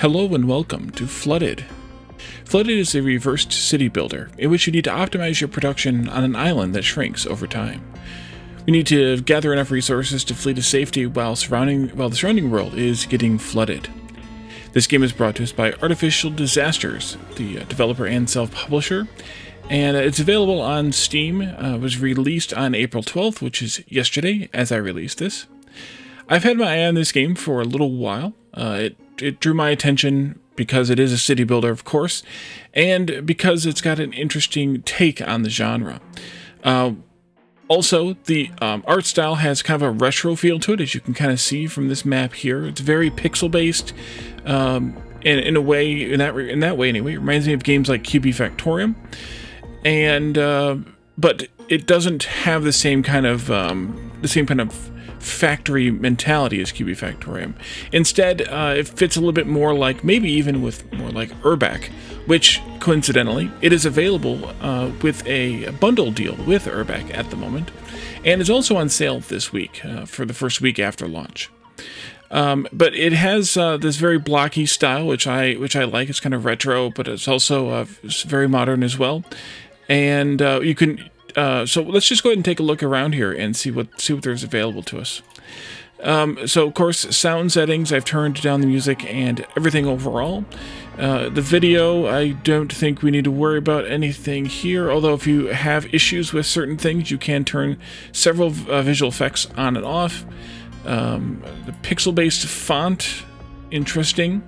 Hello and welcome to Flooded. Flooded is a reversed city builder in which you need to optimize your production on an island that shrinks over time. We need to gather enough resources to flee to safety while the surrounding world is getting flooded. This game is brought to us by Artificial Disasters, the developer and self-publisher, and it's available on Steam. It was released on April 12th, which is yesterday as I released this. I've had my eye on this game for a little while. It drew my attention because it is a city builder, of course, and because it's got an interesting take on the genre. Also, the art style has kind of a retro feel to it, as you can kind of see from this map here. It's very pixel-based, in a way, in that way anyway. It reminds me of games like QB Factorium, and but it doesn't have the same kind of factory mentality as QB Factorium. Instead, it fits a little bit more like, maybe even with more like Urbach, which, coincidentally, it is available with a bundle deal with Urbach at the moment, and is also on sale this week for the first week after launch. But it has this very blocky style, which I like. It's kind of retro, but it's also it's very modern as well. And you can. So let's just go ahead and take a look around here and see what there's available to us. So of course, sound settings, I've turned down the music and everything overall. The video, I don't think we need to worry about anything here, although if you have issues with certain things, you can turn several visual effects on and off. The pixel-based font, interesting.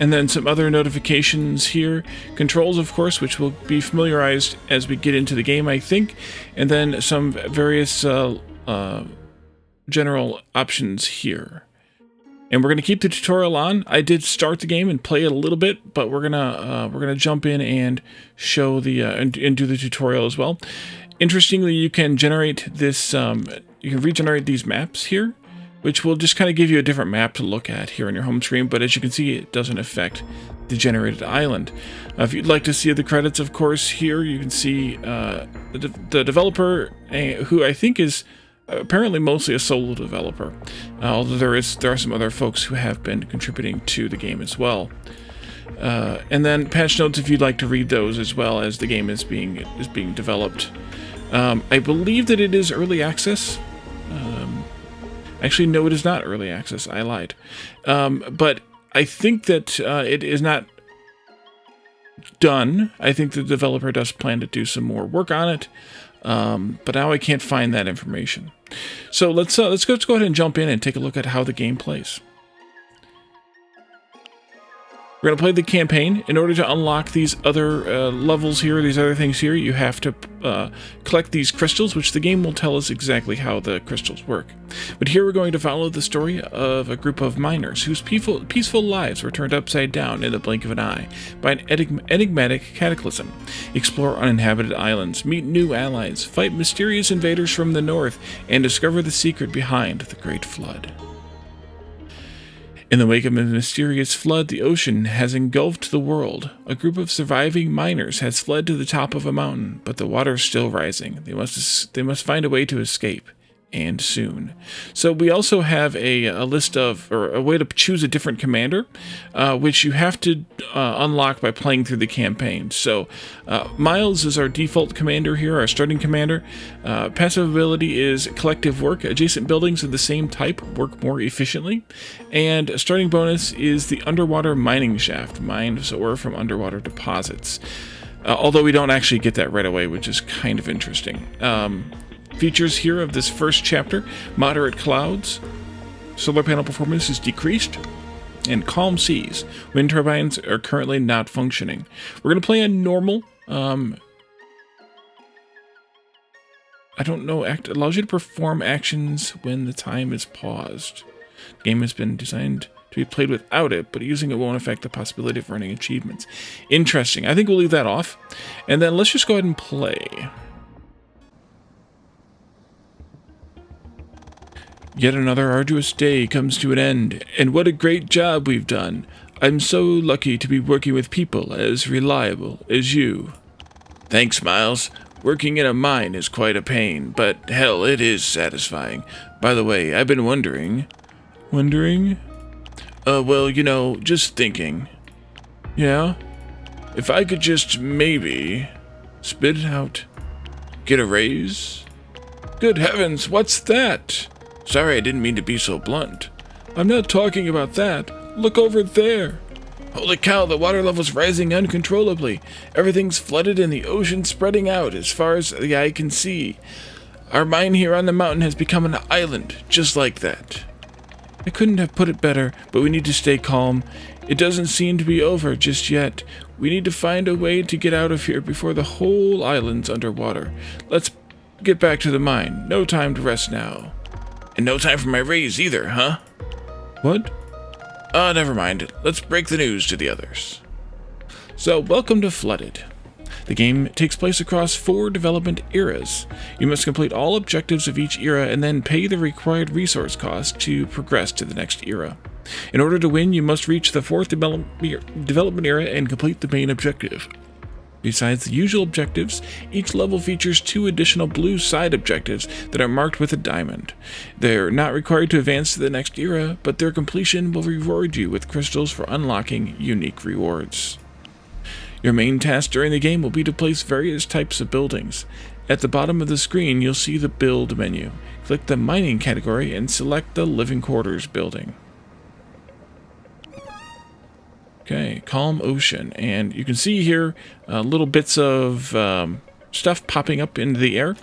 And then some other notifications here. Controls, of course, which will be familiarized as we get into the game, I think. And then some various general options here. And we're going to keep the tutorial on. I did start the game and play it a little bit, but we're gonna jump in and show the and do the tutorial as well. Interestingly, you can generate this. You can regenerate these maps here, which will just kind of give you a different map to look at here on your home screen, but as you can see, it doesn't affect the generated island. If you'd like to see the credits, of course, here you can see the developer, who I think is apparently mostly a solo developer, although there are some other folks who have been contributing to the game as well. And then patch notes if you'd like to read those as well as the game is being developed. I believe that it is early access. Actually, no, it is not early access. I lied. But I think that it is not done. I think the developer does plan to do some more work on it. But now I can't find that information. So let's go ahead and jump in and take a look at how the game plays. We're going to play the campaign. In order to unlock these other levels here, these other things here, you have to collect these crystals, which the game will tell us exactly how the crystals work. But here we're going to follow the story of a group of miners whose peaceful lives were turned upside down in the blink of an eye by an enigmatic cataclysm. Explore uninhabited islands, meet new allies, fight mysterious invaders from the north, and discover the secret behind the Great Flood. In the wake of a mysterious flood, the ocean has engulfed the world. A group of surviving miners has fled to the top of a mountain, but the water is still rising. They must find a way to escape, and soon. So we also have a list of, or a way to choose a different commander, which you have to unlock by playing through the campaign. So Miles is our default commander here, our starting commander. Passive ability is collective work. Adjacent buildings of the same type work more efficiently. And starting bonus is the underwater mining shaft, mines ore from underwater deposits. Although we don't actually get that right away, which is kind of interesting. Features here of this first chapter: moderate clouds, solar panel performance is decreased, and calm seas. Wind turbines are currently not functioning. We're going to play on normal. I don't know, allows you to perform actions when the time is paused. The game has been designed to be played without it, but using it won't affect the possibility of earning achievements. Interesting. I think we'll leave that off. And then let's just go ahead and play. Yet another arduous day comes to an end, and what a great job we've done. I'm so lucky to be working with people as reliable as you. Thanks, Miles. Working in a mine is quite a pain, but hell, it is satisfying. By the way, I've been wondering... Well, you know, just thinking. Yeah? If I could just maybe spit it out. Get a raise? Good heavens, what's that? Sorry, I didn't mean to be so blunt. I'm not talking about that. Look over there. Holy cow, the water level's rising uncontrollably. Everything's flooded and the ocean spreading out as far as the eye can see. Our mine here on the mountain has become an island, just like that. I couldn't have put it better, but we need to stay calm. It doesn't seem to be over just yet. We need to find a way to get out of here before the whole island's underwater. Let's get back to the mine. No time to rest now. And no time for my raise either, huh? What? Never mind. Let's break the news to the others. So, welcome to Flooded. The game takes place across 4 development eras. You must complete all objectives of each era and then pay the required resource cost to progress to the next era. In order to win, you must reach the 4th development era and complete the main objective. Besides the usual objectives, each level features 2 additional blue side objectives that are marked with a diamond. They're not required to advance to the next era, but their completion will reward you with crystals for unlocking unique rewards. Your main task during the game will be to place various types of buildings. At the bottom of the screen, you'll see the Build menu. Click the Mining category and select the Living Quarters building. Okay, Calm Ocean, and you can see here little bits of stuff popping up into the air.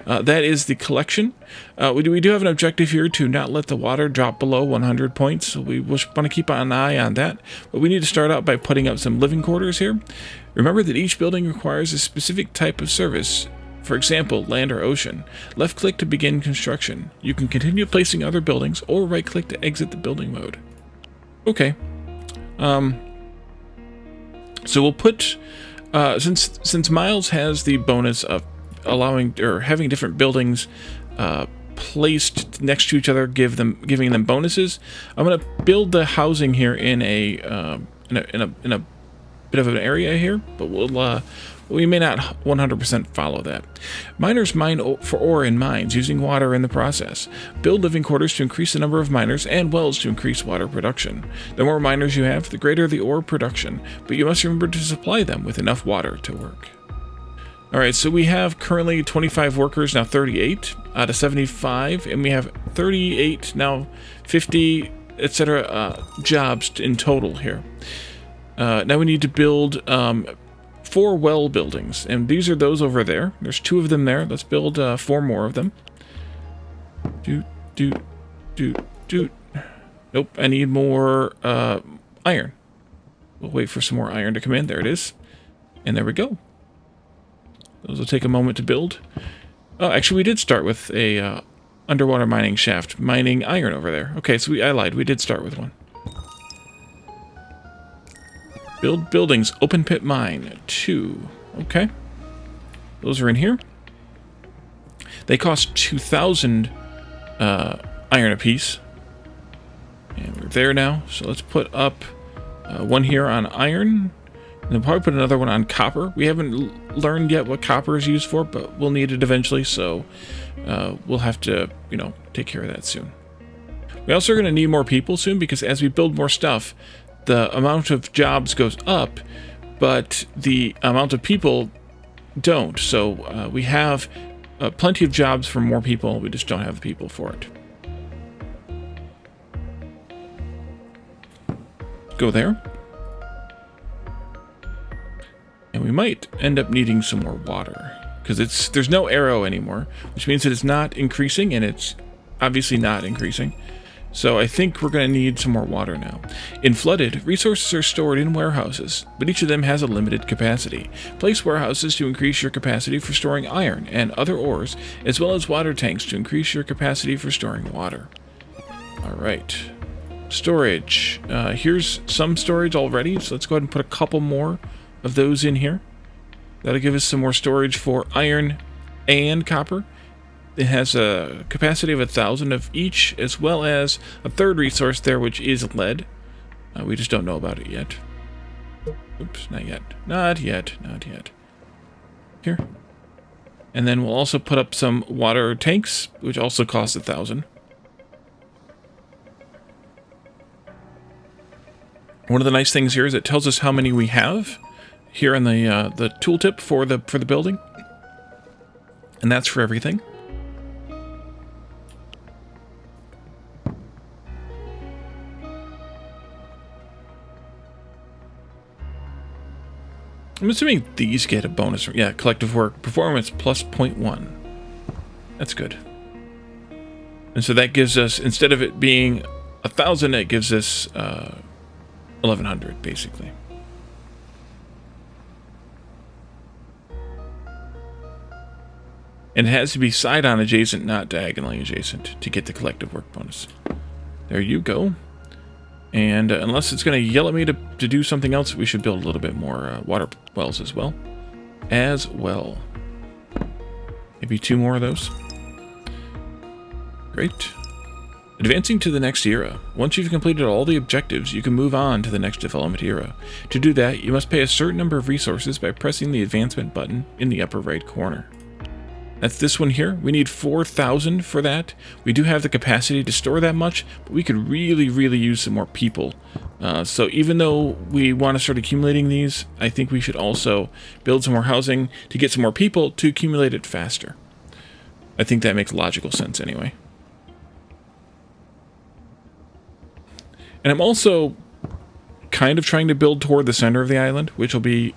That is the collection. We do have an objective here to not let the water drop below 100 points, so we want to keep an eye on that. But we need to start out by putting up some living quarters here. Remember that each building requires a specific type of service. For example, land or ocean. Left-click to begin construction. You can continue placing other buildings, or right-click to exit the building mode. Okay. So we'll put, since Miles has the bonus of allowing or having different buildings placed next to each other, giving them bonuses. I'm gonna build the housing here in a bit of an area here, but we may not 100% follow that. Miners mine for ore in mines, using water in the process. Build living quarters to increase the number of miners, and wells to increase water production. The more miners you have, the greater the ore production, but you must remember to supply them with enough water to work. Alright, so we have currently 25 workers, now 38 out of 75, and we have 38, now 50, etc. Jobs in total here. Now we need to build 4 well buildings, and these are those over there. There's 2 of them there. Let's build 4 more of them. Nope, I need more iron. We'll wait for some more iron to come in. There it is. And there we go. Those will take a moment to build. Oh, actually, we did start with a underwater mining shaft, mining iron over there. Okay, so I lied. We did start with one. Build buildings, open pit mine, 2. Okay. Those are in here. They cost 2,000 iron apiece. And we're there now. So let's put up one here on iron. And then probably put another one on copper. We haven't learned yet what copper is used for, but we'll need it eventually. So we'll have to, take care of that soon. We also are going to need more people soon, because as we build more stuff, the amount of jobs goes up, but the amount of people don't. So we have plenty of jobs for more people. We just don't have the people for it. Go there. And we might end up needing some more water, because there's no arrow anymore, which means that it's not increasing, and it's obviously not increasing. So I think we're going to need some more water now. In Flooded, resources are stored in warehouses, but each of them has a limited capacity. Place warehouses to increase your capacity for storing iron and other ores, as well as water tanks to increase your capacity for storing water. Alright. Storage. Here's some storage already, so let's go ahead and put a couple more of those in here. That'll give us some more storage for iron and copper. It has a capacity of 1,000 of each, as well as a third resource there, which is lead. We just don't know about it yet. Oops, not yet. Not yet. Not yet. Here. And then we'll also put up some water tanks, which also cost 1,000. One of the nice things here is it tells us how many we have here in the tooltip for the building, and that's for everything. I'm assuming these get a bonus. Yeah, collective work performance plus 0.1. That's good. And so that gives us, instead of it being 1,000, it gives us 1,100 basically. And it has to be side-on adjacent, not diagonally adjacent, to get the collective work bonus. There you go. And unless it's going to yell at me to do something else, we should build a little bit more water wells as well. Maybe 2 more of those. Great. Advancing to the next era. Once you've completed all the objectives, you can move on to the next development era. To do that, you must pay a certain number of resources by pressing the advancement button in the upper right corner. That's this one here. We need 4,000 for that. We do have the capacity to store that much, but we could really, really use some more people. So even though we want to start accumulating these, I think we should also build some more housing to get some more people to accumulate it faster. I think that makes logical sense anyway. And I'm also kind of trying to build toward the center of the island, which will be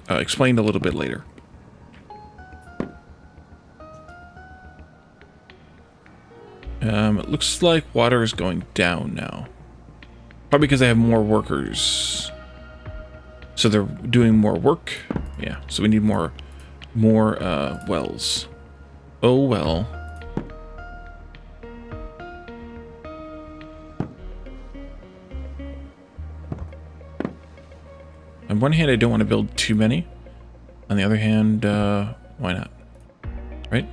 explained a little bit later. It looks like water is going down now. Probably because they have more workers. So they're doing more work. Yeah, so we need more wells. Oh well. On one hand, I don't want to build too many. On the other hand, why not? Right?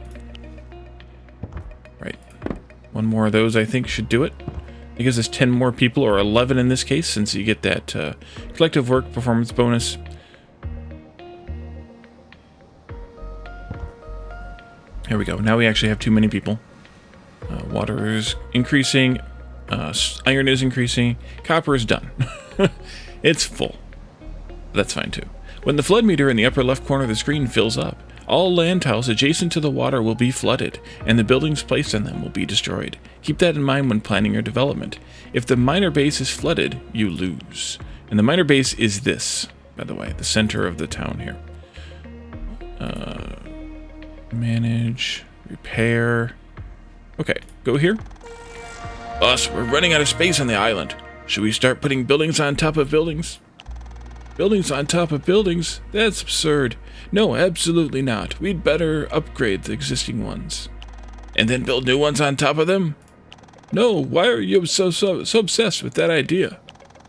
Right. One more of those, I think, should do it. It gives us 10 more people, or 11 in this case, since you get that collective work performance bonus. There we go. Now we actually have too many people. Water is increasing. Iron is increasing. Copper is done. It's full. That's fine too. When the flood meter in the upper left corner of the screen fills up, all land tiles adjacent to the water will be flooded, and the buildings placed on them will be destroyed. Keep that in mind when planning your development. If the miner base is flooded, you lose. And the miner base is this, by the way, the center of the town here. Manage, repair. Okay, go here. Boss, we're running out of space on the island. Should we start putting buildings on top of buildings? Buildings on top of buildings? That's absurd. No, absolutely not. We'd better upgrade the existing ones. And then build new ones on top of them? No, why are you so obsessed with that idea?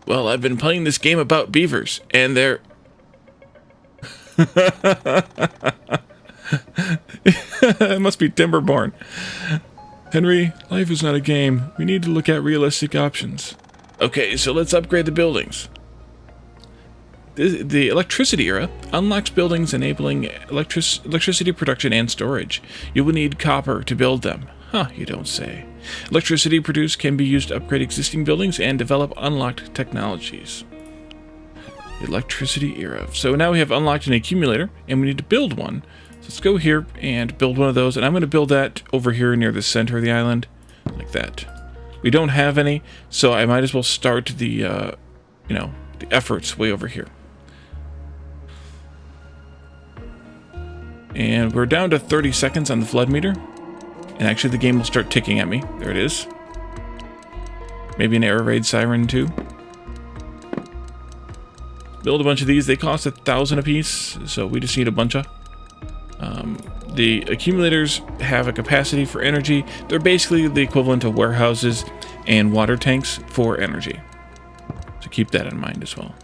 Well, I've been playing this game about beavers, and they're... It must be Timberborn. Henry, life is not a game. We need to look at realistic options. Okay, so let's upgrade the buildings. The electricity era unlocks buildings enabling electricity production and storage. You will need copper to build them. Huh, you don't say. Electricity produced can be used to upgrade existing buildings and develop unlocked technologies. Electricity era. So now we have unlocked an accumulator, and we need to build one. So let's go here and build one of those, and I'm going to build that over here near the center of the island, like that. We don't have any, so I might as well start the, the efforts way over here. And we're down to 30 seconds on the flood meter. And actually the game will start ticking at me. There it is. Maybe an air raid siren too. Build a bunch of these. They cost 1,000 apiece, so we just need a bunch of. The accumulators have a capacity for energy. They're basically the equivalent of warehouses and water tanks for energy. So keep that in mind as well.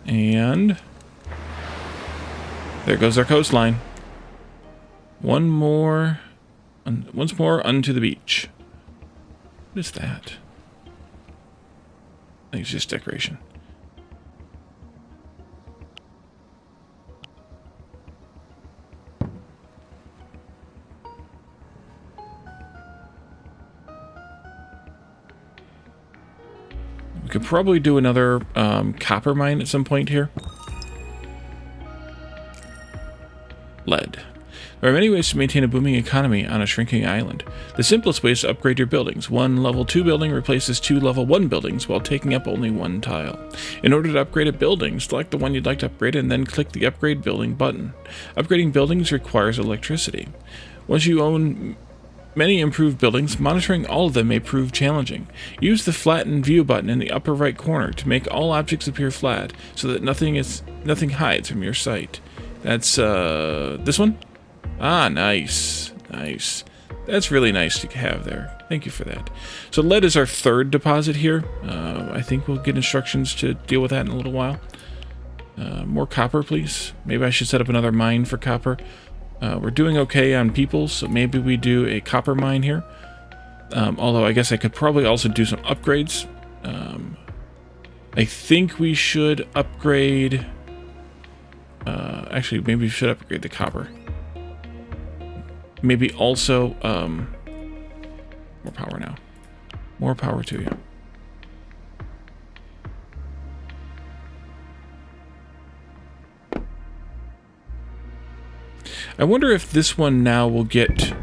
And there goes our coastline. Once more onto the beach. What is that? I think it's just decoration. We could probably do another copper mine at some point here. Lead. There are many ways to maintain a booming economy on a shrinking island. The simplest way is to upgrade your buildings. One level 2 building replaces 2 level 1 buildings while taking up only 1 tile. In order to upgrade a building, select the one you'd like to upgrade and then click the Upgrade Building button. Upgrading buildings requires electricity. Once you own many improved buildings, monitoring all of them may prove challenging. Use the Flatten View button in the upper right corner to make all objects appear flat so that nothing hides from your sight. That's this one? Ah, nice. Nice. That's really nice to have there. Thank you for that. So lead is our third deposit here. I think we'll get instructions to deal with that in a little while. More copper, please. Maybe I should set up another mine for copper. We're doing okay on people, so maybe we do a copper mine here. Although I guess I could probably also do some upgrades. I think we should upgrade... actually, maybe we should upgrade the copper. Maybe also, more power now. More power to you. I wonder if this one now will get...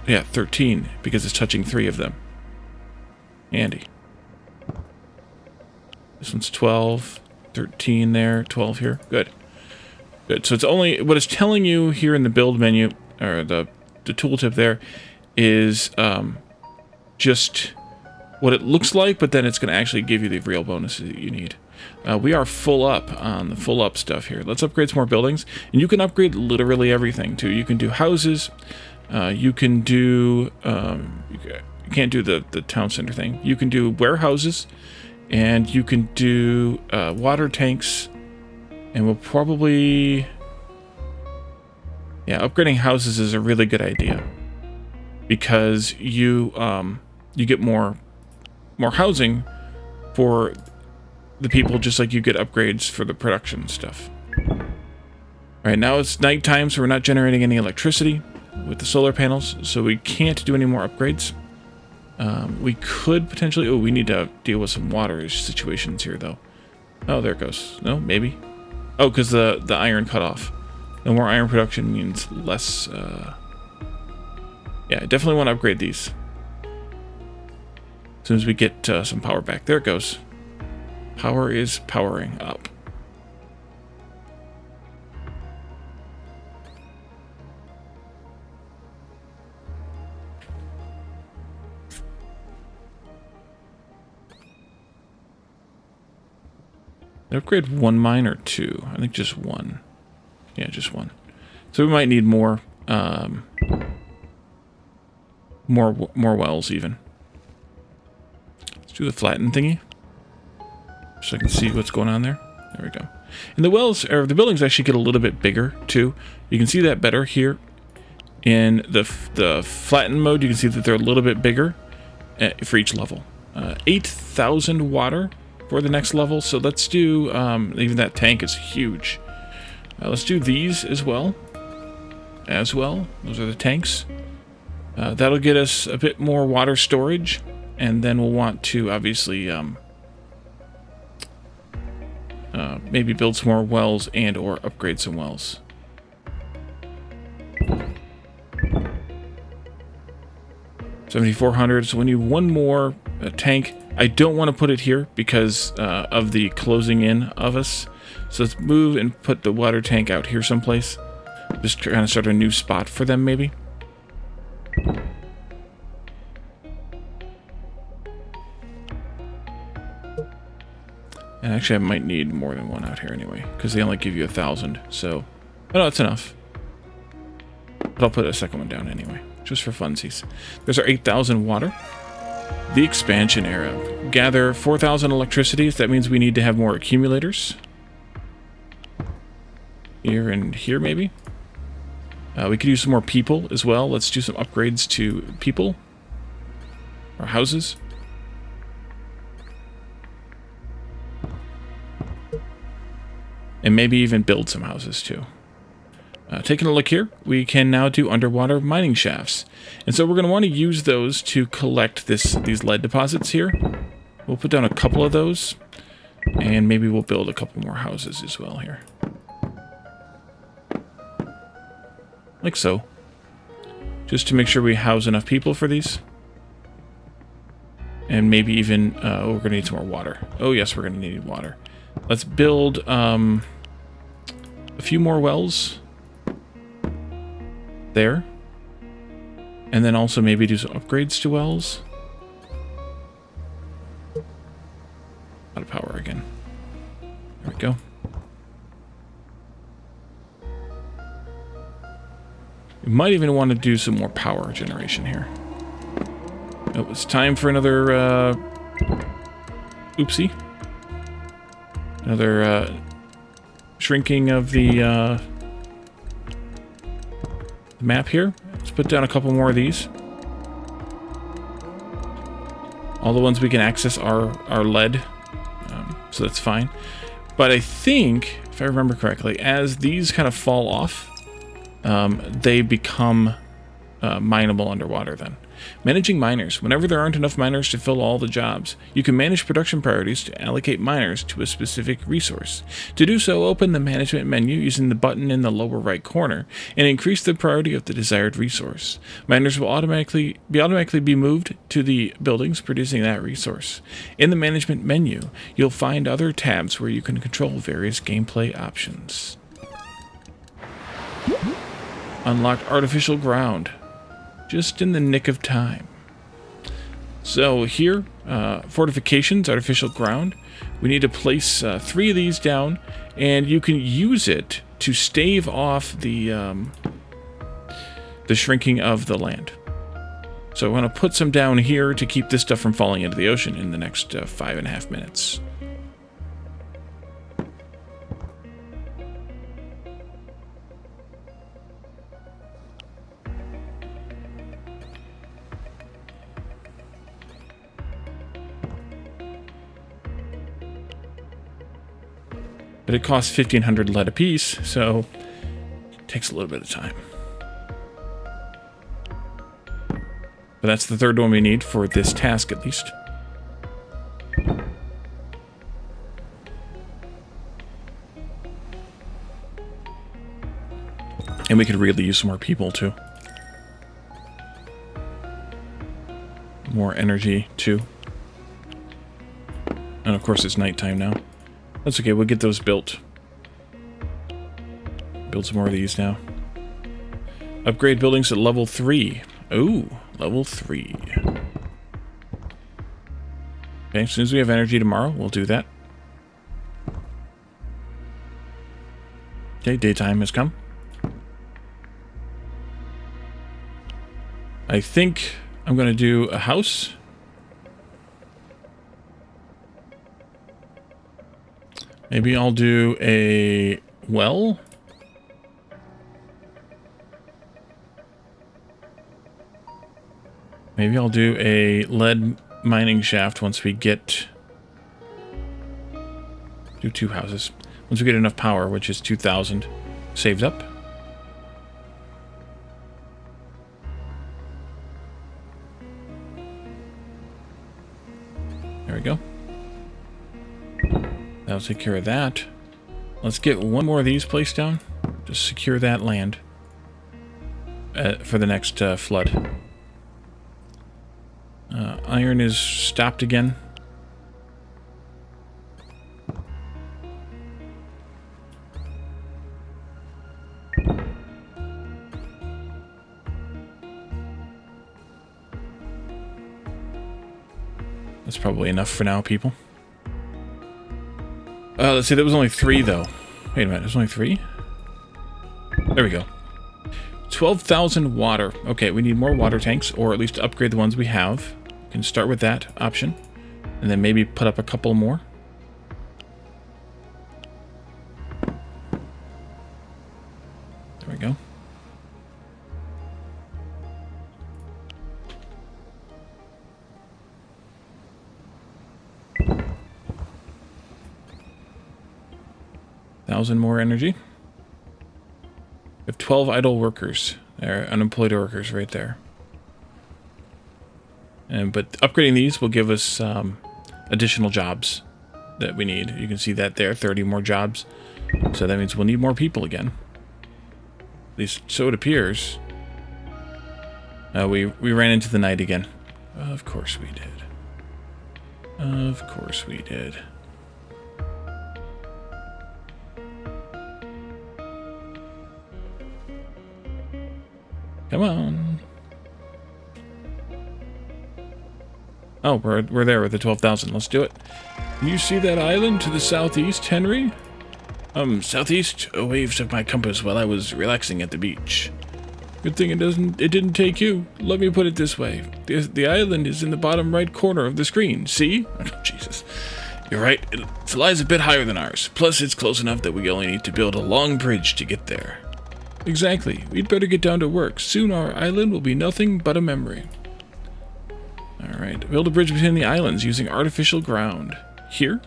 Yeah, 13, because it's touching 3 of them. Handy. This one's 12, 13 there, 12 here. Good. Good. So it's only... What it's telling you here in the build menu, or the tooltip there, is just what it looks like, but then it's going to actually give you the real bonuses that you need. We are full up on the full up stuff here. Let's upgrade some more buildings. And you can upgrade literally everything, too. You can do houses. You can do... you can't do the town center thing. You can do warehouses. And you can do water tanks. And we'll probably... Yeah, upgrading houses is a really good idea. Because you get more housing for the people, just like you get upgrades for the production stuff. Alright, now it's nighttime, so we're not generating any electricity with the solar panels, so we can't do any more upgrades. We could potentially... Oh, we need to deal with some water situations here, though. Oh, there it goes. No, maybe. Oh, because the iron cut off. No more iron production means less... Yeah, I definitely want to upgrade these. As soon as we get some power back. There it goes. Power is powering up. Upgrade one mine or two? I think just one. Yeah, just one. So we might need more, more wells even. Let's do the flatten thingy, so I can see what's going on there. There we go. And the wells, or the buildings, actually get a little bit bigger too. You can see that better here in the flatten mode. You can see that they're a little bit bigger for each level. 8,000 water for the next level. So let's do, even that tank is huge. Let's do these as well. Those are the tanks. That'll get us a bit more water storage. And then we'll want to, obviously, maybe build some more wells and or upgrade some wells. $7,400. So we need one more tank. I don't want to put it here because of the closing in of us. So let's move and put the water tank out here someplace. Just kind of start a new spot for them, maybe. And actually, I might need more than one out here anyway, because they only give you 1,000. So, oh no, that's enough. But I'll put a second one down anyway, just for funsies. There's our 8,000 water. The expansion era. Gather 4,000 electricities. That means we need to have more accumulators. Here and here, maybe. We could use some more people as well. Let's do some upgrades to people. Or houses. And maybe even build some houses too. Taking a look here, we can now do underwater mining shafts. And so we're going to want to use those to collect these lead deposits here. We'll put down a couple of those, and maybe we'll build a couple more houses as well here. Like so. Just to make sure we house enough people for these. And maybe even, we're going to need some more water. Oh yes, we're going to need water. Let's build a few more wells there. And then also maybe do some upgrades to wells. Out of power again. There we go. We might even want to do some more power generation here. Oh, it's time for another, oopsie. Another, shrinking of the map here. Let's put down a couple more of these. All the ones we can access are lead, so that's fine. But I think, if I remember correctly, as these kind of fall off, they become mineable underwater then. Managing miners. Whenever there aren't enough miners to fill all the jobs, you can manage production priorities to allocate miners to a specific resource. To do so, open the management menu using the button in the lower right corner and increase the priority of the desired resource. Miners will automatically be moved to the buildings producing that resource. In the management menu, you'll find other tabs where you can control various gameplay options. Unlocked artificial ground. Just in the nick of time. So here, fortifications, artificial ground. We need to place 3 of these down, and you can use it to stave off the shrinking of the land. So I'm going to put some down here to keep this stuff from falling into the ocean in the next 5.5 minutes. But it costs 1,500 lead apiece, so it takes a little bit of time. But that's the 3rd one we need for this task, at least. And we could really use some more people, too. More energy, too. And of course, it's nighttime now. That's okay, we'll get those built. Build some more of these now. Upgrade buildings at level 3. Ooh, level 3. Okay, as soon as we have energy tomorrow, we'll do that. Okay, daytime has come. I think I'm going to do a house. Maybe I'll do a well. Maybe I'll do a lead mining shaft once we get... Do 2 houses. Once we get enough power, which is 2,000 saved up. There we go. That'll take care of that. Let's get one more of these placed down. Just secure that land for the next flood. Iron is stopped again. That's probably enough for now, people. Let's see, there was only 3, though. Wait a minute, there's only 3? There we go. 12,000 water. Okay, we need more water tanks, or at least upgrade the ones we have. We can start with that option, and then maybe put up a couple more. There we go. Thousand more energy. We have 12 idle workers. They're unemployed workers right there. But upgrading these will give us additional jobs that we need. You can see that there, 30 more jobs. So that means we'll need more people again. At least so it appears. We ran into the night again. Of course we did. Of course we did. Come on. Oh, we're there with the 12,000. Let's do it. You see that island to the southeast, Henry? Southeast? Waves of my compass while I was relaxing at the beach. Good thing it didn't take you. Let me put it this way. The island is in the bottom right corner of the screen. See? Oh, Jesus. You're right. It lies a bit higher than ours. Plus, it's close enough that we only need to build a long bridge to get there. Exactly. We'd better get down to work. Soon our island will be nothing but a memory. Alright. Build a bridge between the islands using artificial ground. Here?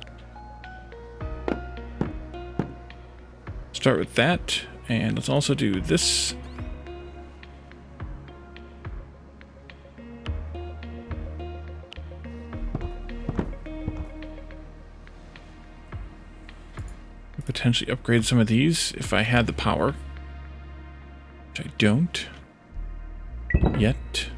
Start with that. And let's also do this. Potentially upgrade some of these if I had the power. Which I don't. Yet.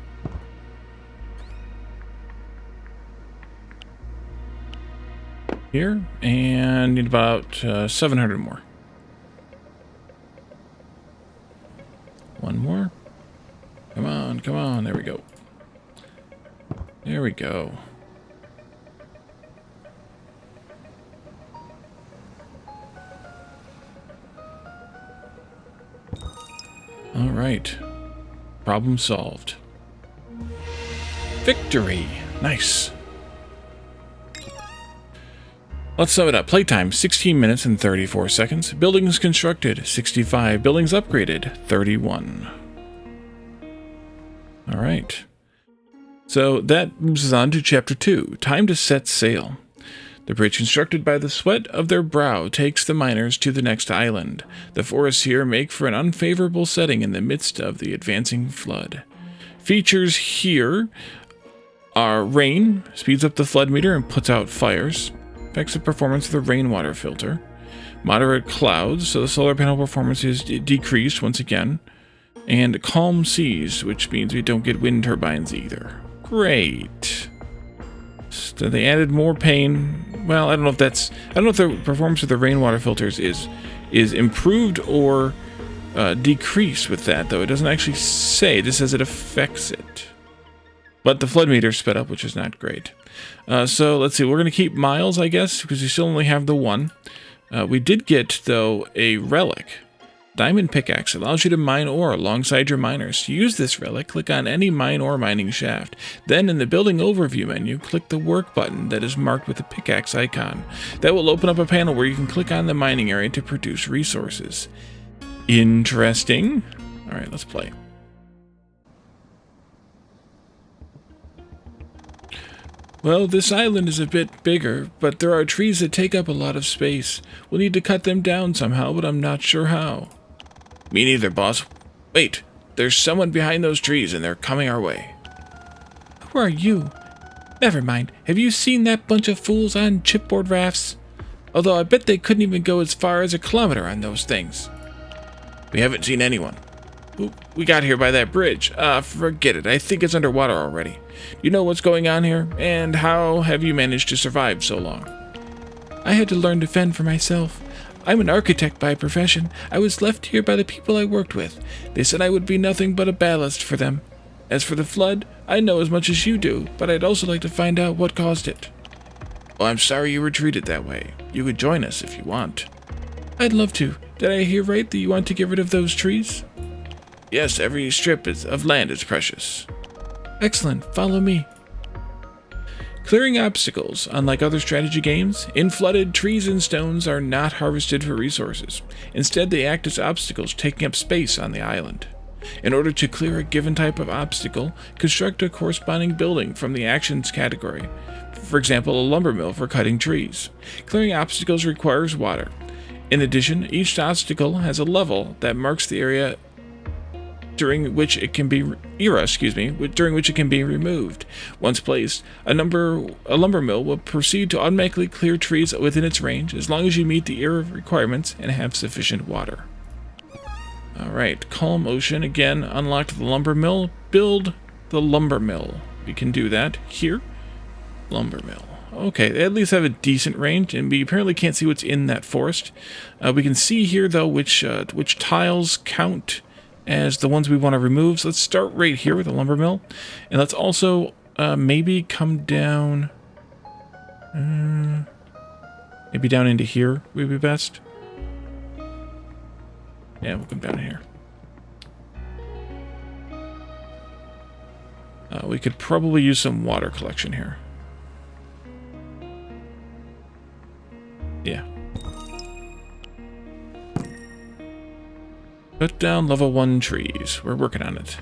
Here. And need about 700 more. One more. Come on, come on. There we go. There we go. All right. Problem solved. Victory. Nice. Let's sum it up. Playtime, 16 minutes and 34 seconds. Buildings constructed, 65. Buildings upgraded, 31. All right. So that moves us on to Chapter 2. Time to set sail. The bridge constructed by the sweat of their brow takes the miners to the next island. The forests here make for an unfavorable setting in the midst of the advancing flood. Features here are rain, speeds up the flood meter and puts out fires. Affects the performance of the rainwater filter. Moderate clouds, so the solar panel performance is decreased once again. And calm seas, which means we don't get wind turbines either. Great. So they added more pain. Well, I don't know if the performance of the rainwater filters is improved or decreased with that, though. It doesn't actually say. It just says it affects it. But the flood meter sped up, which is not great. So let's see. We're going to keep miles, I guess, because we still only have the one. We did get, though, a relic. Diamond pickaxe allows you to mine ore alongside your miners. To use this relic, click on any mine ore mining shaft. Then in the building overview menu, click the work button that is marked with the pickaxe icon. That will open up a panel where you can click on the mining area to produce resources. Interesting. All right, let's play. Well, this island is a bit bigger, but there are trees that take up a lot of space. We'll need to cut them down somehow, but I'm not sure how. Me neither, boss. Wait, there's someone behind those trees and they're coming our way. Who are you? Never mind. Have you seen that bunch of fools on chipboard rafts? Although I bet they couldn't even go as far as a kilometer on those things. We haven't seen anyone. We got here by that bridge. Forget it. I think it's underwater already. You know what's going on here? And how have you managed to survive so long? I had to learn to fend for myself. I'm an architect by profession. I was left here by the people I worked with. They said I would be nothing but a ballast for them. As for the flood, I know as much as you do, but I'd also like to find out what caused it. Well, I'm sorry you were treated that way. You could join us if you want. I'd love to. Did I hear right that you want to get rid of those trees? Yes, every strip of land is precious. Excellent. Follow me. Clearing obstacles. Unlike other strategy games, in Flooded, trees and stones are not harvested for resources. Instead, they act as obstacles, taking up space on the island. In order to clear a given type of obstacle, construct a corresponding building from the actions category. For example, a lumber mill for cutting trees. Clearing obstacles requires water. In addition, each obstacle has a level that marks the area during which it can be during which it can be removed. Once placed, a lumber mill will proceed to automatically clear trees within its range as long as you meet the era requirements and have sufficient water. Alright, calm ocean. Again, unlock the lumber mill. Build the lumber mill. We can do that here. Lumber mill. Okay, they at least have a decent range, and we apparently can't see what's in that forest. We can see here, though, which tiles count as the ones we want to remove. So let's start right here with the lumber mill. And let's also maybe come down... maybe down into here would be best. Yeah, we'll come down here. We could probably use some water collection here. Yeah. Put down level 1 trees. We're working on it.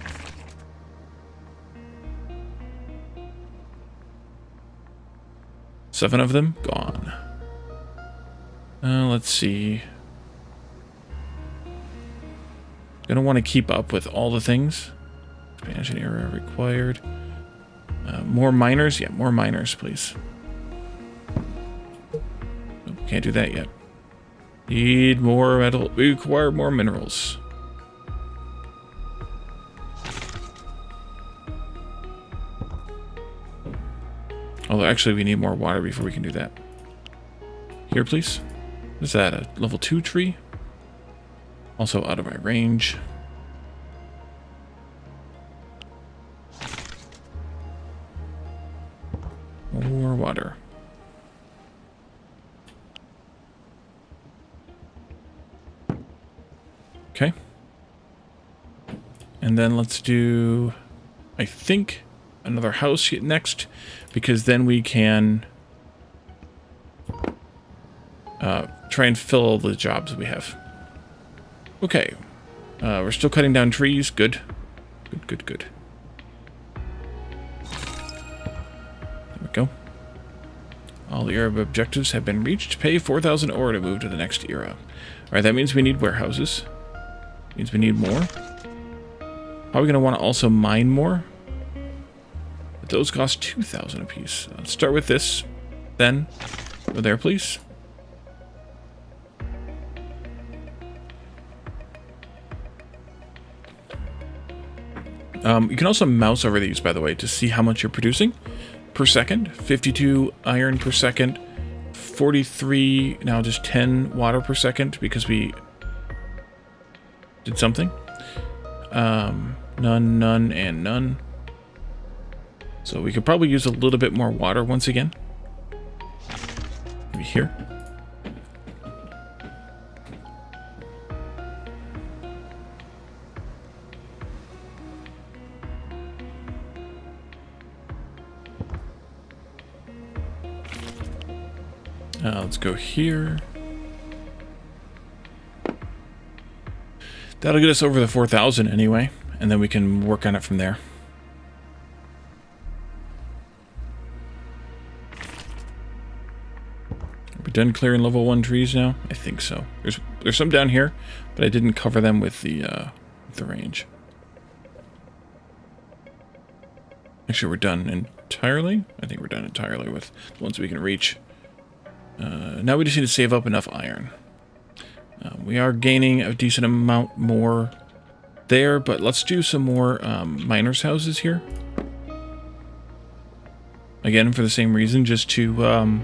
Seven of them gone. Let's see. Gonna want to keep up with all the things. Expansion area required. More miners? Yeah, more miners, please. Oh, can't do that yet. Need more metal. We require more minerals. Although, actually, we need more water before we can do that. Here, please. Is that a level 2 tree? Also out of my range. More water. Okay. And then let's do, I think, another house next, because then we can try and fill the jobs we have. Okay. We're still cutting down trees. Good. Good, good, good. There we go. All the era objectives have been reached. Pay 4,000 ore to move to the next era. Alright, that means we need warehouses. Means we need more. Probably going to want to also mine more. But those cost 2,000 apiece. Let's start with this. Then, go there, please. You can also mouse over these, by the way, to see how much you're producing per second. 52 iron per second, 43, now just 10 water per second because we did something. None, none, and none. So we could probably use a little bit more water once again. Maybe here. Let's go here. That'll get us over the 4,000 anyway, and then we can work on it from there. Are we done clearing level 1 trees now? I think so. There's some down here, but I didn't cover them with the range. Actually, we're done entirely. I think we're done entirely with the ones we can reach. Now we just need to save up enough iron. We are gaining a decent amount more there, but let's do some more miners' houses here. Again, for the same reason, just to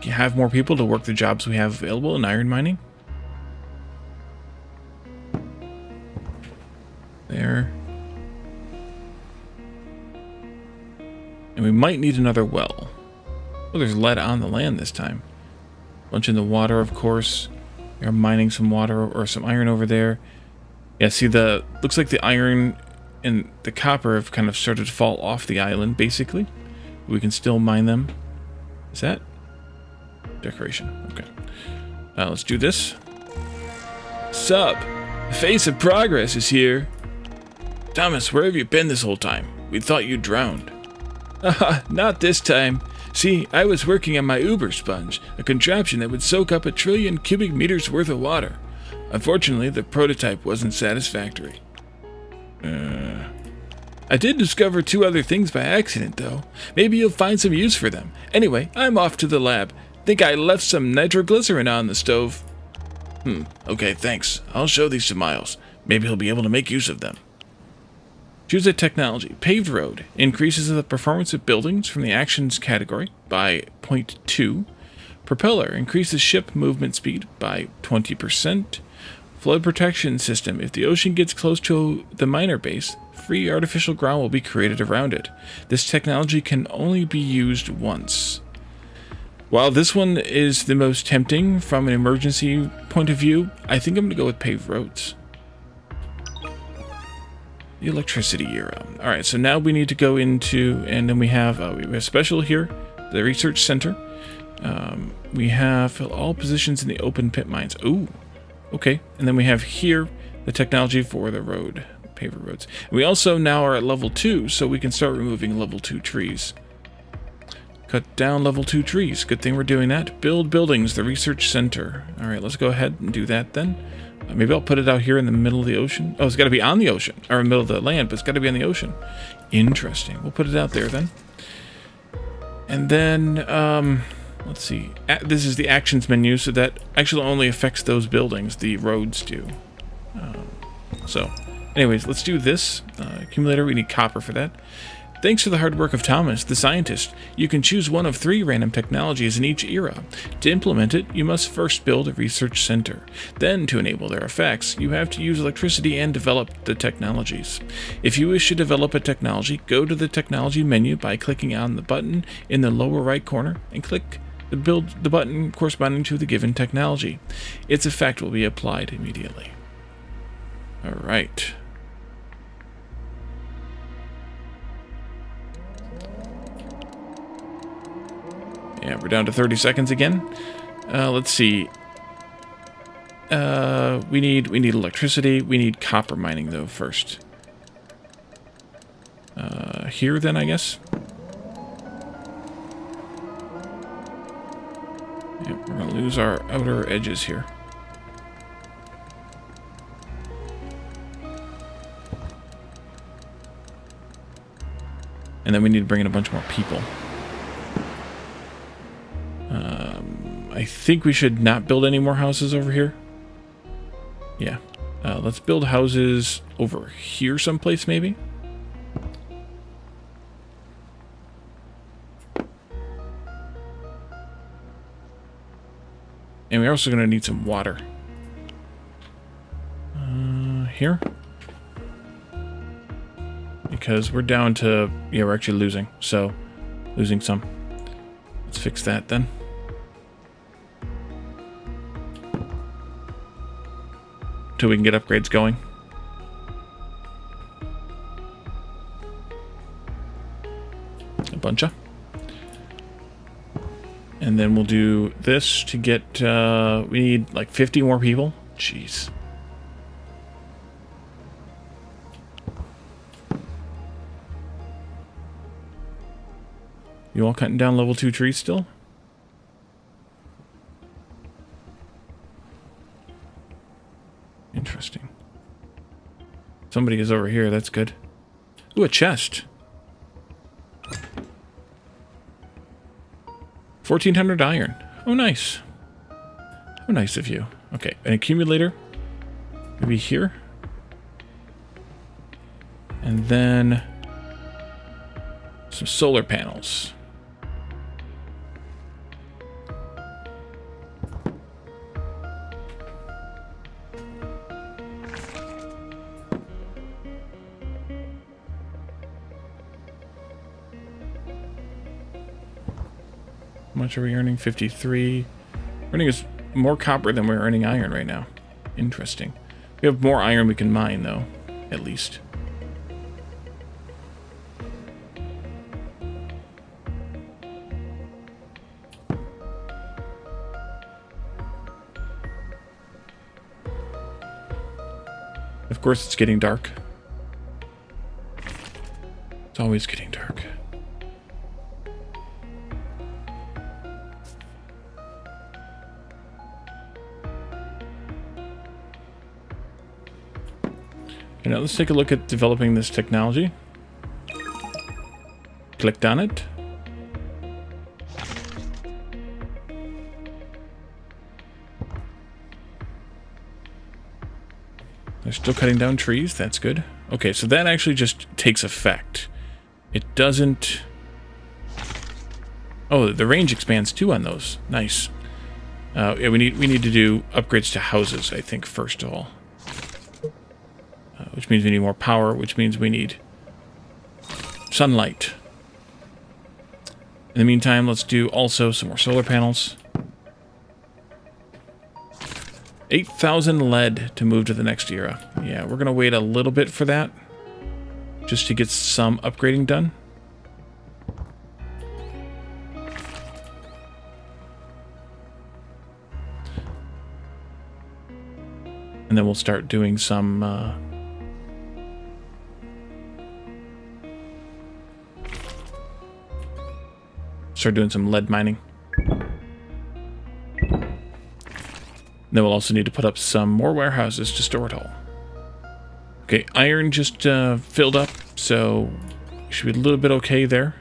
have more people to work the jobs we have available in iron mining. There. And we might need another well. Oh, there's lead on the land this time. Bunch in the water, of course. We are mining some water or some iron over there. Yeah, see, looks like the iron and the copper have kind of started to fall off the island, basically. We can still mine them. Is that decoration? Okay. Let's do this. Sup? The face of progress is here. Thomas, where have you been this whole time? We thought you drowned. Haha, not this time. See, I was working on my Uber sponge, a contraption that would soak up 1 trillion cubic meters worth of water. Unfortunately, the prototype wasn't satisfactory. I did discover 2 other things by accident, though. Maybe you'll find some use for them. Anyway, I'm off to the lab. Think I left some nitroglycerin on the stove. Okay, thanks. I'll show these to Miles. Maybe he'll be able to make use of them. Choose a technology. Paved road increases the performance of buildings from the actions category by 0.2. Propeller increases ship movement speed by 20%. Flood protection system. If the ocean gets close to the miner base, free artificial ground will be created around it. This technology can only be used once. While this one is the most tempting from an emergency point of view, I think I'm going to go with paved roads. The electricity era. Alright, so now we need to go into, and then we have special here, the research center. We have fill all positions in the open pit mines. Ooh, okay. And then we have here the technology for the road, paver roads. And we also now are at level 2, so we can start removing level 2 trees. Cut down level 2 trees. Good thing we're doing that. Build buildings, the research center. Alright, let's go ahead and do that then. Maybe I'll put it out here in the middle of the ocean. Oh, it's got to be on the ocean, or in the middle of the land, but it's got to be on the ocean. Interesting. We'll put it out there then. And then, let's see. This is the actions menu, so that actually only affects those buildings. The roads do. So, anyways, let's do this. Accumulator, we need copper for that. Thanks to the hard work of Thomas, the scientist, you can choose one of 3 random technologies in each era. To implement it, you must first build a research center. Then, to enable their effects, you have to use electricity and develop the technologies. If you wish to develop a technology, go to the technology menu by clicking on the button in the lower right corner and click the button corresponding to the given technology. Its effect will be applied immediately. Alright. Yeah, we're down to 30 seconds again. Let's see. We need electricity. We need copper mining though first. Here then, I guess. Yeah, we're gonna lose our outer edges here. And then we need to bring in a bunch more people. I think we should not build any more houses over here. Yeah. Let's build houses over here someplace, maybe. And we're also going to need some water. Here. Because we're down to... Yeah, we're actually losing. So, losing some. Let's fix that then. Till we can get upgrades going. A bunch of. And then we'll do this to get, we need like 50 more people. Jeez. You all cutting down level 2 trees still? Interesting. Somebody is over here, that's good. Ooh, a chest. 1,400 iron. Oh, nice. How nice of you. Okay, an accumulator. Maybe here. And then some solar panels. How much are we earning? 53. We're earning is more copper than we're earning iron right now. Interesting. We have more iron we can mine, though. At least. Of course, it's getting dark. It's always getting dark. Now let's take a look at developing this technology. Clicked on it. They're still cutting down trees. That's good. Okay, so that actually just takes effect. It doesn't... Oh, the range expands too on those. Nice. Yeah, we need to do upgrades to houses, I think, first of all. Which means we need more power, which means we need sunlight. In the meantime, let's do also some more solar panels. 8,000 lead to move to the next era. Yeah, we're going to wait a little bit for that, just to get some upgrading done. And then we'll start doing some... start doing some lead mining. Then we'll also need to put up some more warehouses to store it all. Okay, iron just filled up, so we should be a little bit okay there.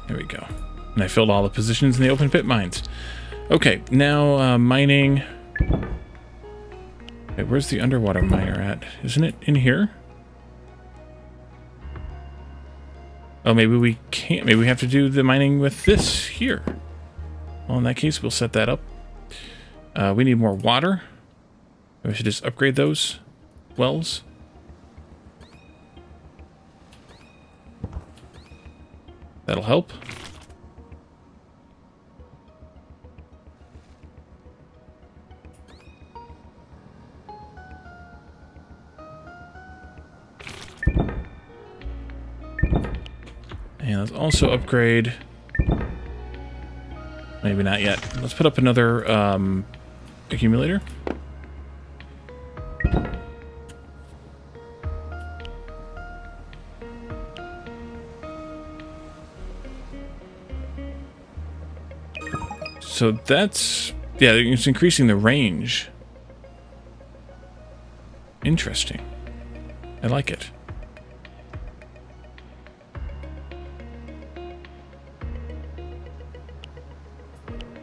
There we go. And I filled all the positions in the open pit mines. Okay, now mining. Wait, where's the underwater miner at? Isn't it in here? Oh, maybe we can't. Maybe we have to do the mining with this here. Well, in that case, we'll set that up. We need more water. We should just upgrade those wells. That'll help. And let's also upgrade... Maybe not yet. Let's put up another accumulator. So that's... Yeah, it's increasing the range. Interesting. I like it.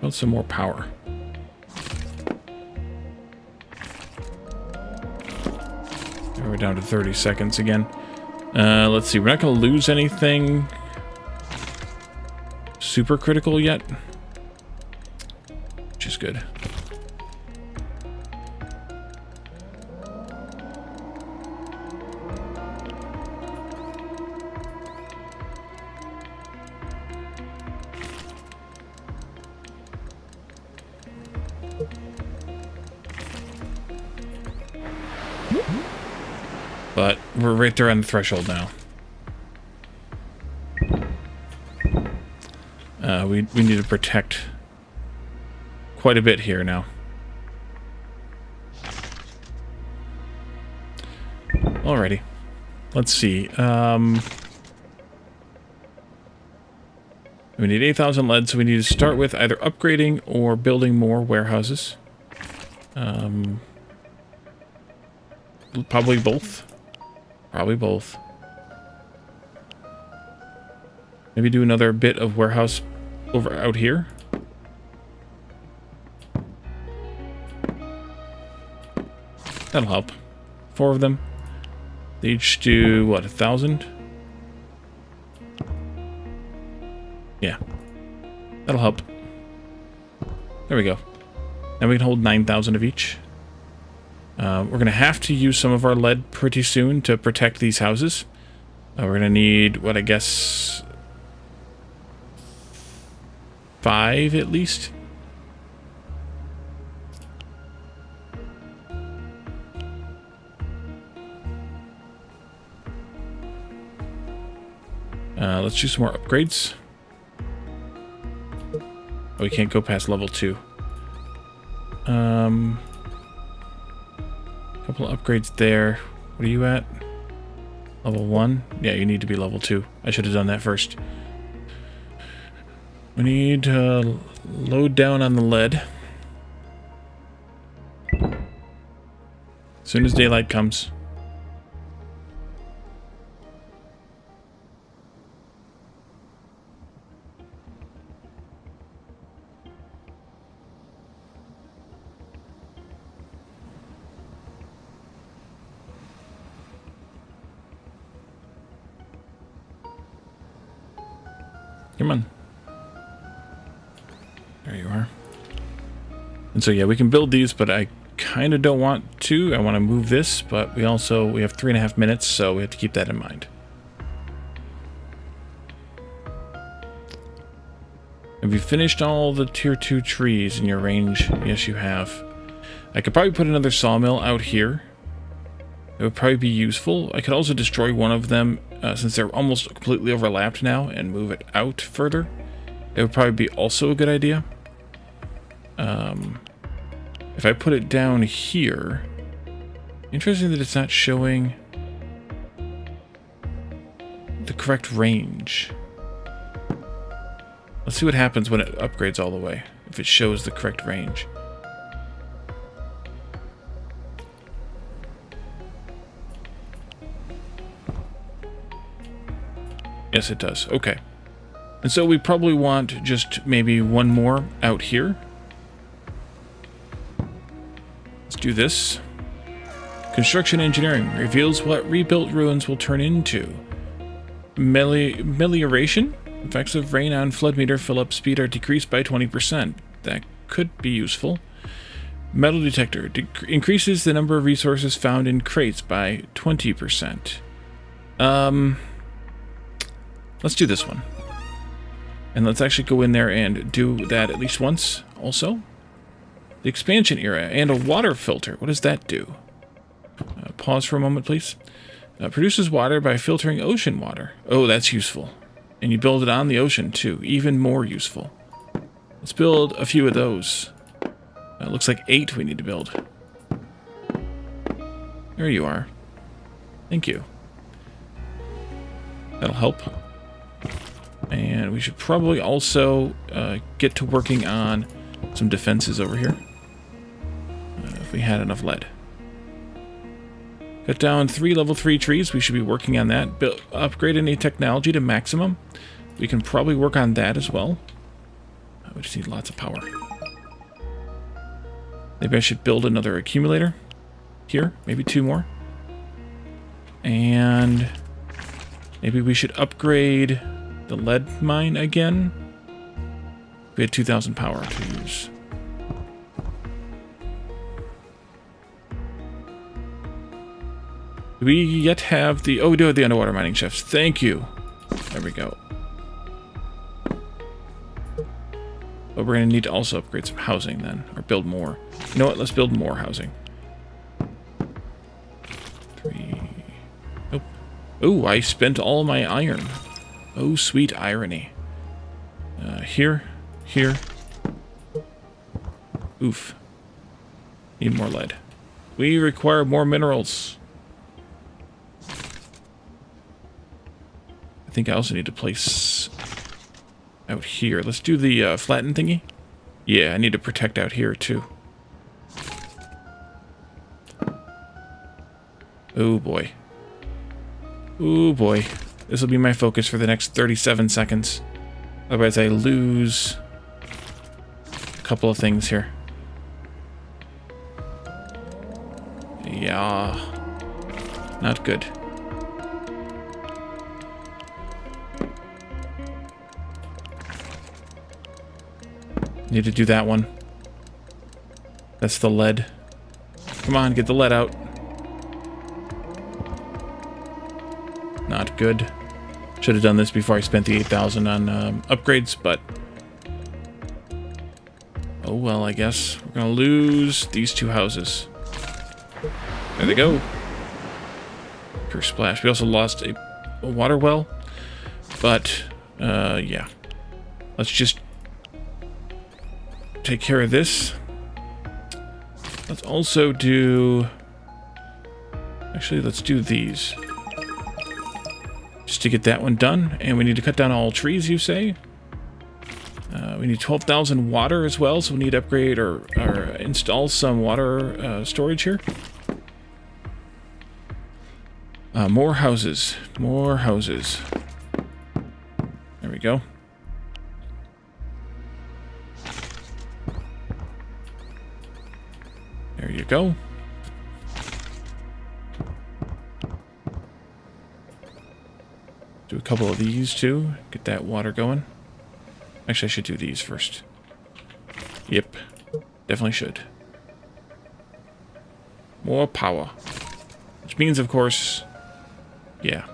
Build some more power. We're down to 30 seconds again. Let's see. We're not going to lose anything super critical yet, which is good. But we're right there on the threshold now. We need to protect quite a bit here now. Alrighty. Let's see. We need 8,000 lead, so we need to start with either upgrading or building more warehouses. Probably both. Probably both. Maybe do another bit of warehouse over out here. That'll help. 4 of them. They each do, what, 1,000? Yeah. That'll help. There we go. Now we can hold 9,000 of each. We're going to have to use some of our lead pretty soon to protect these houses. We're going to need, what, I guess... 5 at least? Let's do some more upgrades. Oh, we can't go past level 2. Couple Couple of upgrades there. What are you at? Level 1? Yeah, you need to be level 2. I should have done that first. We need to load down on the lead. As soon as daylight comes. Come on. There you are. And so yeah, we can build these, but I kind of don't want to. I want to move this, but we have 3.5 minutes, so we have to keep that in mind. Have you finished all the tier 2 trees in your range? Yes, you have. I could probably put another sawmill out here. It would probably be useful. I could also destroy one of them since they're almost completely overlapped now and move it out further. It would probably be also a good idea. If I put it down here, interesting that it's not showing the correct range. Let's see what happens when it upgrades all the way, if it shows the correct range. Yes, it does. Okay. And so we probably want just maybe one more out here. Let's do this. Construction engineering reveals what rebuilt ruins will turn into. Melioration? Effects of rain on flood meter fill-up speed are decreased by 20%. That could be useful. Metal detector increases the number of resources found in crates by 20%. Let's do this one. And let's actually go in there and do that at least once also. The expansion era and a water filter. What does that do? Pause for a moment, please. Produces water by filtering ocean water. Oh, that's useful. And you build it on the ocean too. Even more useful. Let's build a few of those. It looks like 8 we need to build. There you are. Thank you. That'll help. And we should probably also get to working on some defenses over here. If we had enough lead. Cut down 3 level 3 trees. We should be working on that. Upgrade any technology to maximum. We can probably work on that as well. We just need lots of power. Maybe I should build another accumulator here. Maybe 2 more. And maybe we should upgrade the lead mine again. We had 2,000 power to use. Do we yet have the... Oh, we do have the underwater mining shafts. Thank you. There we go. But we're going to need to also upgrade some housing then. Or build more. You know what? Let's build more housing. 3... Nope. Oh, I spent all my iron. Oh, sweet irony. Here. Oof. Need more lead. We require more minerals. I think I also need to place out here. Let's do the flatten thingy. Yeah, I need to protect out here too. Oh boy. Oh boy. This will be my focus for the next 37 seconds. Otherwise I lose a couple of things here. Yeah. Not good. Need to do that one. That's the lead. Come on, get the lead out. Not good. Should have done this before I spent the 8,000 on upgrades, but... Oh well, I guess. We're gonna lose these 2 houses. There they go. Pure splash. We also lost a water well. But, yeah. Let's just take care of this. Let's also do Actually, let's do these. Just to get that one done. And we need to cut down all trees, you say? We need 12,000 water as well, so we need to upgrade or install some water storage here. More houses. More houses. There we go. There you go. Do a couple of these too. Get that water going. Actually, I should do these first. Yep. Definitely should. More power. Which means, of course... Yeah.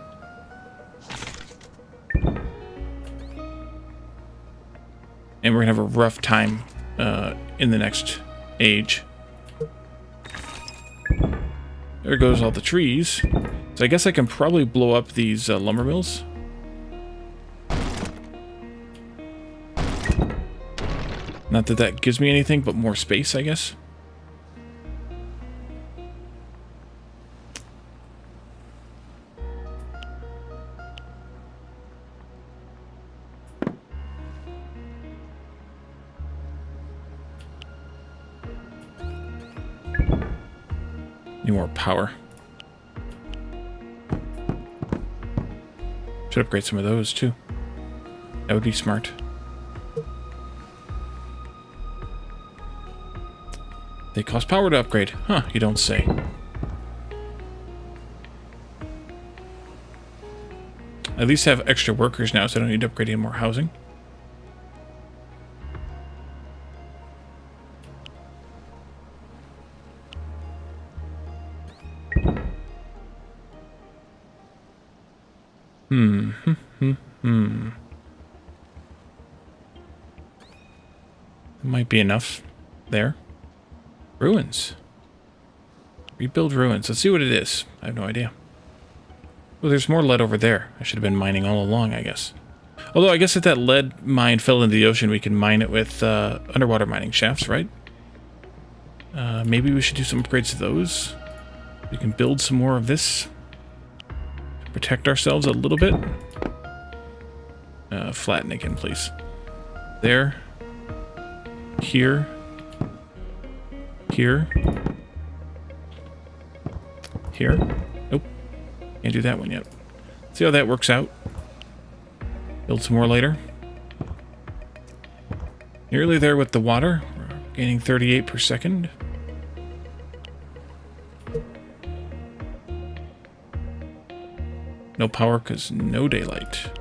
And we're gonna have a rough time in the next age. There goes all the trees. So I guess I can probably blow up these lumber mills. Not that that gives me anything, but more space, I guess. Need more power. Should upgrade some of those, too. That would be smart. They cost power to upgrade. Huh, you don't say. At least have extra workers now, so I don't need to upgrade any more housing. Might be enough there. Ruins. Rebuild ruins. Let's see what it is. I have no idea. Well, there's more lead over there. I should have been mining all along, I guess. Although, I guess if that lead mine fell into the ocean, we can mine it with underwater mining shafts, right? Maybe we should do some upgrades to those. We can build some more of this. Protect ourselves a little bit. Flatten again, please. There. Here. Here. Here. Nope. Can't do that one yet. See how that works out. Build some more later. Nearly there with the water. We're gaining 38 per second. No power because no daylight.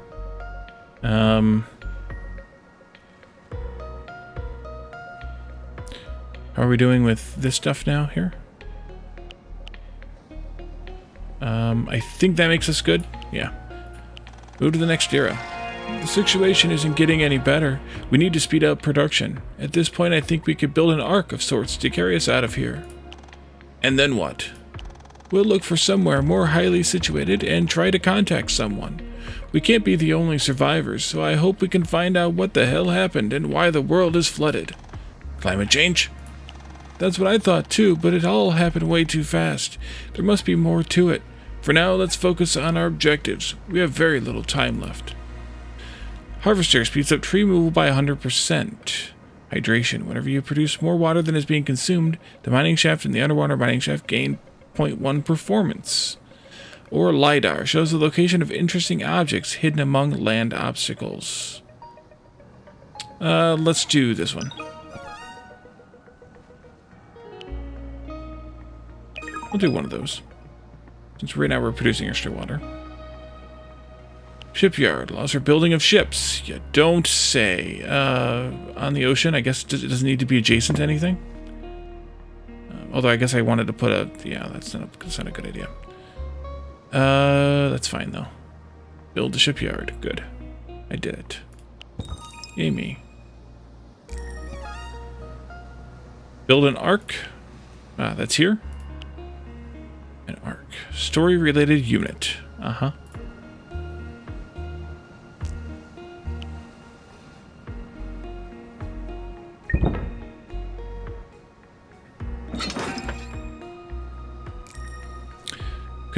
How are we doing with this stuff now here? I think that makes us good. Yeah. Move to the next era. The situation isn't getting any better. We need to speed up production. At this point, I think we could build an ark of sorts to carry us out of here. And then what? We'll look for somewhere more highly situated and try to contact someone. We can't be the only survivors, so I hope we can find out what the hell happened and why the world is flooded. Climate change? That's what I thought too, but it all happened way too fast. There must be more to it. For now, let's focus on our objectives. We have very little time left. Harvester speeds up tree removal by 100%. Hydration. Whenever you produce more water than is being consumed, the mining shaft and the underwater mining shaft gain 0.1 performance. Or LiDAR shows the location of interesting objects hidden among land obstacles. Let's do this one. We'll do one of those. Since right now we're producing extra water. Shipyard allows for building of ships. You don't say. On the ocean, I guess it doesn't need to be adjacent to anything. Although I guess I wanted to put a... Yeah, that's not a good idea. That's fine though. Build the shipyard. Good. I did it. Yay me. Build an ark. That's here. An ark. Story-related unit. Uh-huh.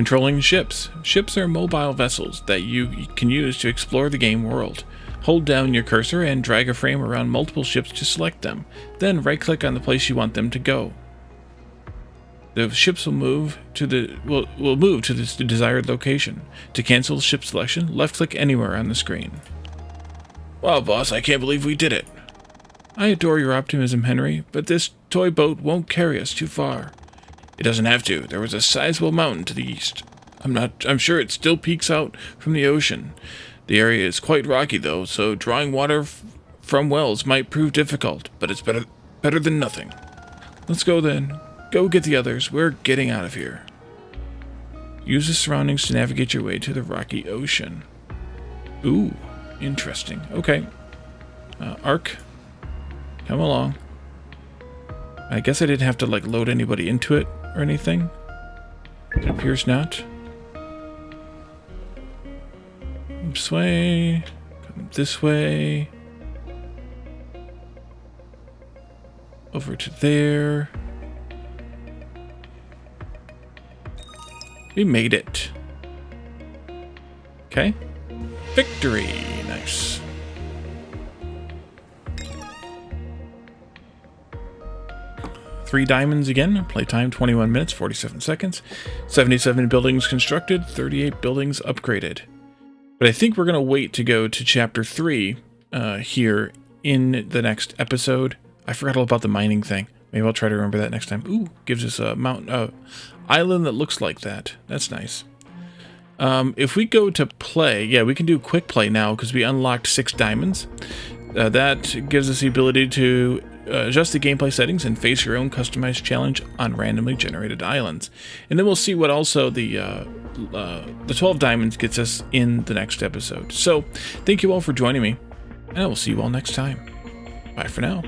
Controlling ships. Ships are mobile vessels that you can use to explore the game world. Hold down your cursor and drag a frame around multiple ships to select them. Then right-click on the place you want them to go. The ships will move to the desired location. To cancel ship selection, left-click anywhere on the screen. Wow, boss, I can't believe we did it. I adore your optimism, Henry, but this toy boat won't carry us too far. It doesn't have to. There was a sizable mountain to the east. I'm sure it still peeks out from the ocean. The area is quite rocky, though, so drawing water from wells might prove difficult, but it's better than nothing. Let's go then. Go get the others. We're getting out of here. Use the surroundings to navigate your way to the rocky ocean. Ooh, interesting. Okay. Ark, come along. I guess I didn't have to, like, load anybody into it or anything. It appears not. This way. Come this way. Over to there. We made it. Okay. Victory. Nice. Three diamonds again. Playtime 21 minutes, 47 seconds. 77 buildings constructed, 38 buildings upgraded. But I think we're going to wait to go to chapter 3 here in the next episode. I forgot all about the mining thing. Maybe I'll try to remember that next time. Ooh, gives us a mountain, island that looks like that. That's nice. If we go to play, yeah, we can do quick play now because we unlocked 6 diamonds. That gives us the ability to adjust the gameplay settings and face your own customized challenge on randomly generated islands. And then we'll see what also the 12 diamonds gets us in the next episode. So, thank you all for joining me, and I will see you all next time. Bye for now.